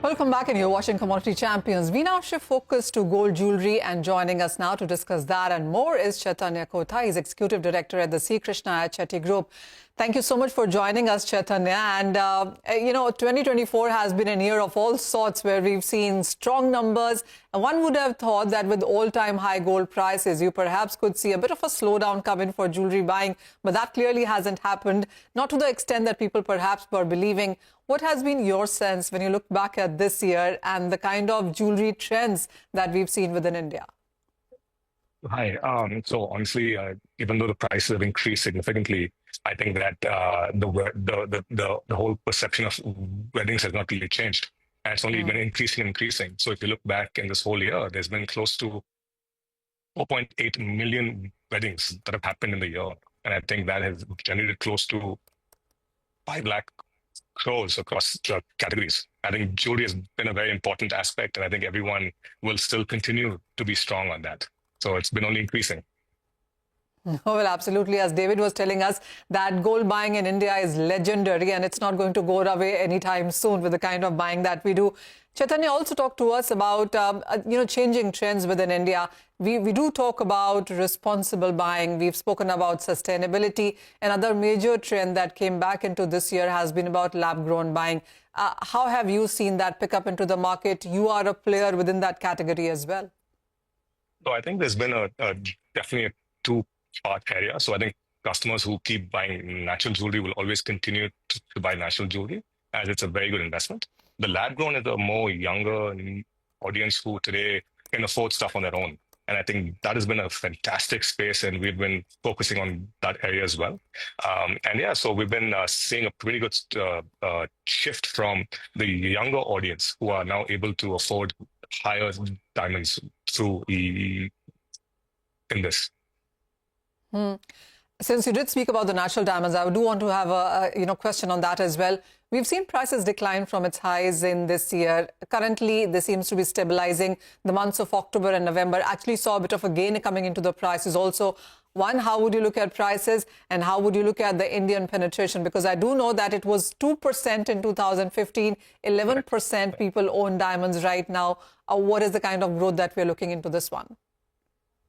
Welcome back, and you're watching Commodity Champions. We now shift focus to gold jewelry, and joining us now to discuss that and more is Chaitanya Cotha. He's Executive Director at the Krishniah Chetty Group. Thank you so much for joining us, Chaitanya. And, 2024 has been a year of all sorts where we've seen strong numbers. And one would have thought that with all-time high gold prices, you perhaps could see a bit of a slowdown come in for jewelry buying. But that clearly hasn't happened, not to the extent that people perhaps were believing. What has been your sense when you look back at this year and the kind of jewelry trends that we've seen within India? Hi. So honestly, even though the prices have increased significantly, I think that the whole perception of weddings has not really changed, and it's only been increasing and increasing. So if you look back in this whole year, there's been close to 4.8 million weddings that have happened in the year, and I think that has generated close to 5 lakh crores across categories. I think jewelry has been a very important aspect, and I think everyone will still continue to be strong on that. So it's been only increasing. Oh, well, absolutely. As David was telling us, that gold buying in India is legendary, and it's not going to go away anytime soon with the kind of buying that we do. Chaitanya also talked to us about, changing trends within India. We do talk about responsible buying. We've spoken about sustainability. Another major trend that came back into this year has been about lab-grown buying. How have you seen that pick up into the market? You are a player within that category as well. So I think there's been definitely a two-part area. So I think customers who keep buying natural jewelry will always continue to buy natural jewelry, as it's a very good investment. The lab-grown is a more younger audience who today can afford stuff on their own. And I think that has been a fantastic space, and we've been focusing on that area as well. So we've been seeing a pretty good shift from the younger audience who are now able to afford higher diamonds through in this. Since you did speak about the natural diamonds, I do want to have a question on that as well. We've seen prices decline from its highs in this year. Currently, this seems to be stabilizing. The months of October and November actually saw a bit of a gain coming into the prices also. One, how would you look at prices, and how would you look at the Indian penetration? Because I do know that it was 2% in 2015, 11% people own diamonds right now. What is the kind of growth that we're looking into this one?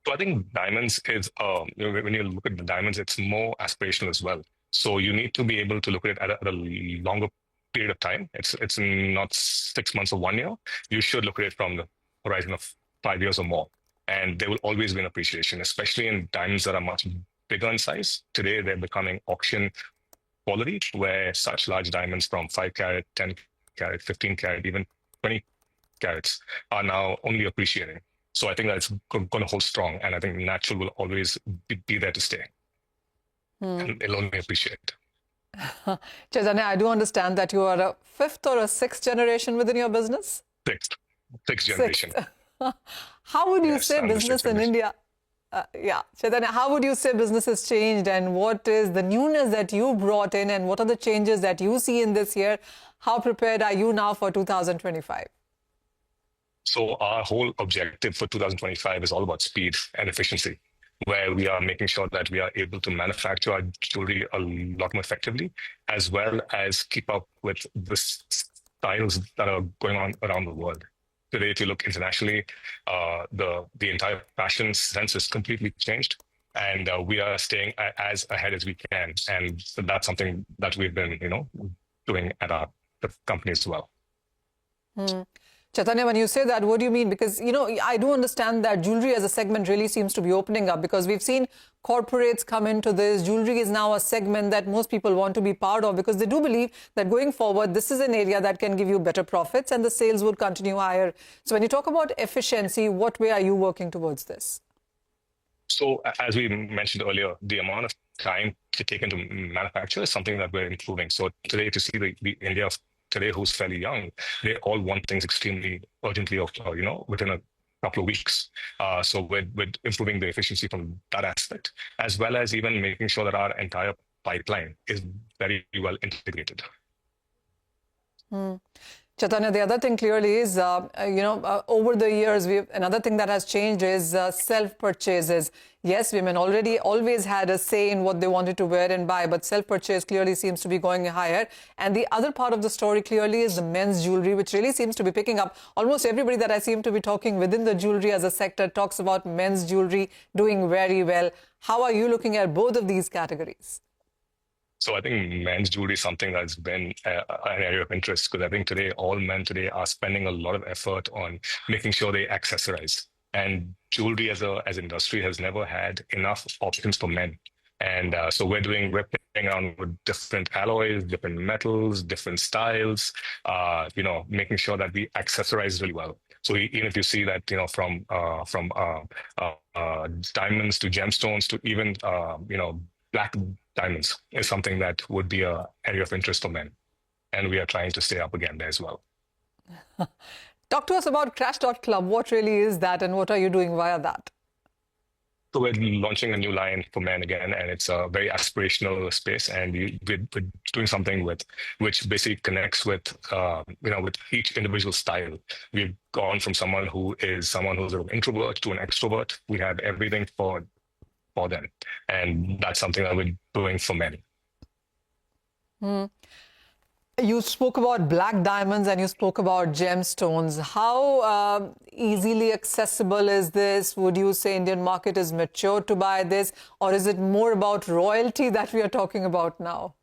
So I think diamonds is, when you look at the diamonds, it's more aspirational as well. So you need to be able to look at it at a longer period of time. It's not 6 months or 1 year. You should look at it from the horizon of 5 years or more. And there will always be an appreciation, especially in diamonds that are much bigger in size. Today, they're becoming auction quality, where such large diamonds from 5 carat, 10 carat, 15 carat, even 20 carats are now only appreciating. So I think that it's going to hold strong, and I think natural will always be there to stay. And it'll only appreciate. Chaitanya, I do understand that you are a 5th or a 6th generation within your business? Sixth generation. How would you say business in India? Chaitanya, how would you say business has changed, and what is the newness that you brought in, and what are the changes that you see in this year? How prepared are you now for 2025? So our whole objective for 2025 is all about speed and efficiency, where we are making sure that we are able to manufacture our jewelry a lot more effectively, as well as keep up with the styles that are going on around the world. Today, if you look internationally, the entire fashion sense is completely changed, and we are staying as ahead as we can. And that's something that we've been, doing at the company as well. Chaitanya, when you say that, what do you mean? Because, I do understand that jewelry as a segment really seems to be opening up, because we've seen corporates come into this. Jewelry is now a segment that most people want to be part of, because they do believe that going forward, this is an area that can give you better profits and the sales would continue higher. So when you talk about efficiency, what way are you working towards this? So as we mentioned earlier, the amount of time to take into manufacture is something that we're improving. So today, if you see the India of today, who's fairly young, they all want things extremely urgently, within a couple of weeks. So we're improving the efficiency from that aspect, as well as even making sure that our entire pipeline is very well integrated. Chaitanya, the other thing clearly is, over the years, another thing that has changed is self-purchases. Yes, women already always had a say in what they wanted to wear and buy, but self-purchase clearly seems to be going higher. And the other part of the story clearly is the men's jewelry, which really seems to be picking up. Almost everybody that I seem to be talking within the jewelry as a sector talks about men's jewelry doing very well. How are you looking at both of these categories? So I think men's jewelry is something that's been an area of interest because I think today all men today are spending a lot of effort on making sure they accessorize. And jewelry as an industry has never had enough options for men. And so we're playing around with different alloys, different metals, different styles, making sure that we accessorize really well. So even if you see that, from diamonds to gemstones to even, black diamonds is something that would be an area of interest for men. And we are trying to stay up again there as well. Talk to us about crash.club. What really is that and what are you doing via that? So we're launching a new line for men again, and it's a very aspirational space. And we're doing something which basically connects with each individual style. We've gone from someone who's an introvert to an extrovert. We have everything for them, and that's something that we're doing for men. You spoke about black diamonds and you spoke about gemstones. How easily accessible is this? Would you say Indian market is mature to buy this, or is it more about royalty that we are talking about now?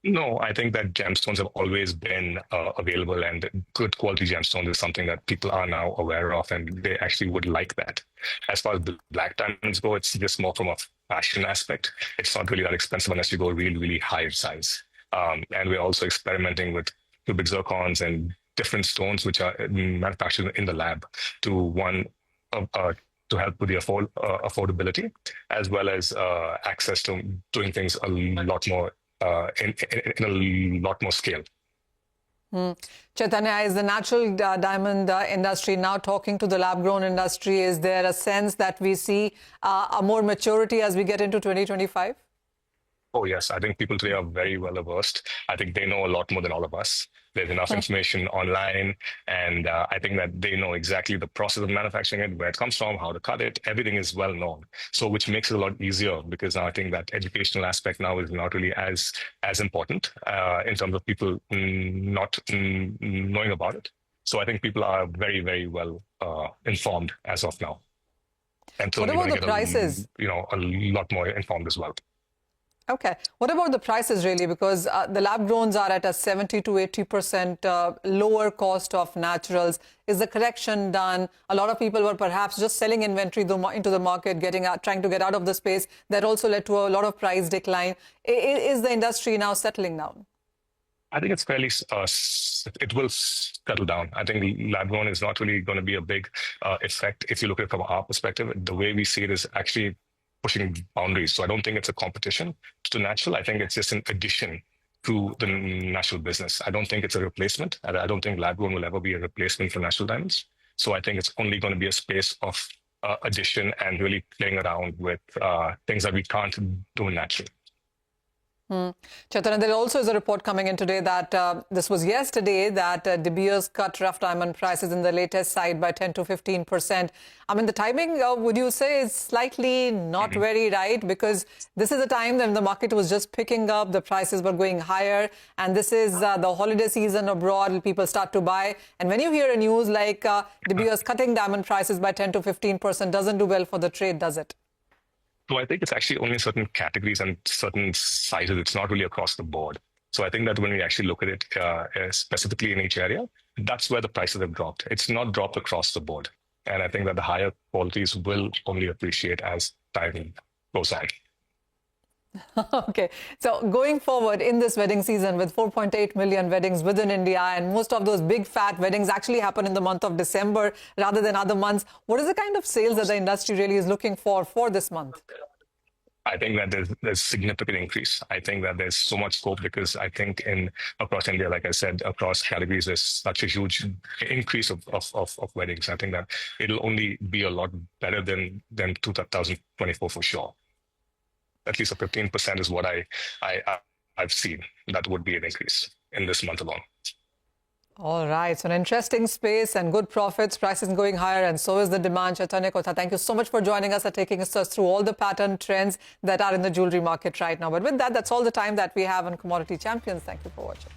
No, I think that gemstones have always been available, and good quality gemstones is something that people are now aware of, and they actually would like that. As far as the black diamonds go, it's just more from a fashion aspect. It's not really that expensive unless you go really, really high size. And we're also experimenting with cubic zircons and different stones which are manufactured in the lab to help with the affordability, as well as access to doing things a lot more in a lot more scale. Chaitanya, is the natural diamond industry now talking to the lab-grown industry? Is there a sense that we see a more maturity as we get into 2025? Oh, yes. I think people today are very well versed. I think they know a lot more than all of us. There's enough information online, and I think that they know exactly the process of manufacturing it, where it comes from, how to cut it. Everything is well known. So which makes it a lot easier, because I think that educational aspect now is not really as important in terms of people not knowing about it. So I think people are very, very well informed as of now. And so what about the prices? A lot more informed as well. Okay. What about the prices really? Because the lab growns are at a 70 to 80% lower cost of naturals. Is the correction done? A lot of people were perhaps just selling inventory into the market, trying to get out of the space. That also led to a lot of price decline. Is the industry now settling down? I think it's fairly, it will settle down. I think lab grown is not really going to be a big effect. If you look at it from our perspective, the way we see it is actually pushing boundaries. So I don't think it's a competition to natural. I think it's just an addition to the natural business. I don't think it's a replacement. I don't think lab grown will ever be a replacement for natural diamonds. So I think it's only going to be a space of addition and really playing around with things that we can't do naturally. Chaitanya, there also is a report coming in today that this was yesterday that De Beers cut rough diamond prices in the latest side by 10 to 15%. I mean, the timing, would you say, is slightly not very right? Because this is a time when the market was just picking up, the prices were going higher, and this is the holiday season abroad, people start to buy. And when you hear a news like De Beers cutting diamond prices by 10 to 15%, doesn't do well for the trade, does it? So I think it's actually only certain categories and certain sizes. It's not really across the board. So I think that when we actually look at it specifically in each area, that's where the prices have dropped. It's not dropped across the board. And I think that the higher qualities will only appreciate as time goes on. Okay, so going forward in this wedding season with 4.8 million weddings within India, and most of those big fat weddings actually happen in the month of December rather than other months, what is the kind of sales that the industry really is looking for this month? I think that there's significant increase. I think that there's so much scope because I think across India, like I said, across categories, there's such a huge increase of weddings. I think that it'll only be a lot better than 2024 for sure. At least a 15% is what I've seen. That would be an increase in this month alone. All right, so an interesting space and good profits, prices going higher, and so is the demand. Chaitanya Chetty, thank you so much for joining us and taking us through all the pattern trends that are in the jewelry market right now. But with that, that's all the time that we have on Commodity Champions. Thank you for watching.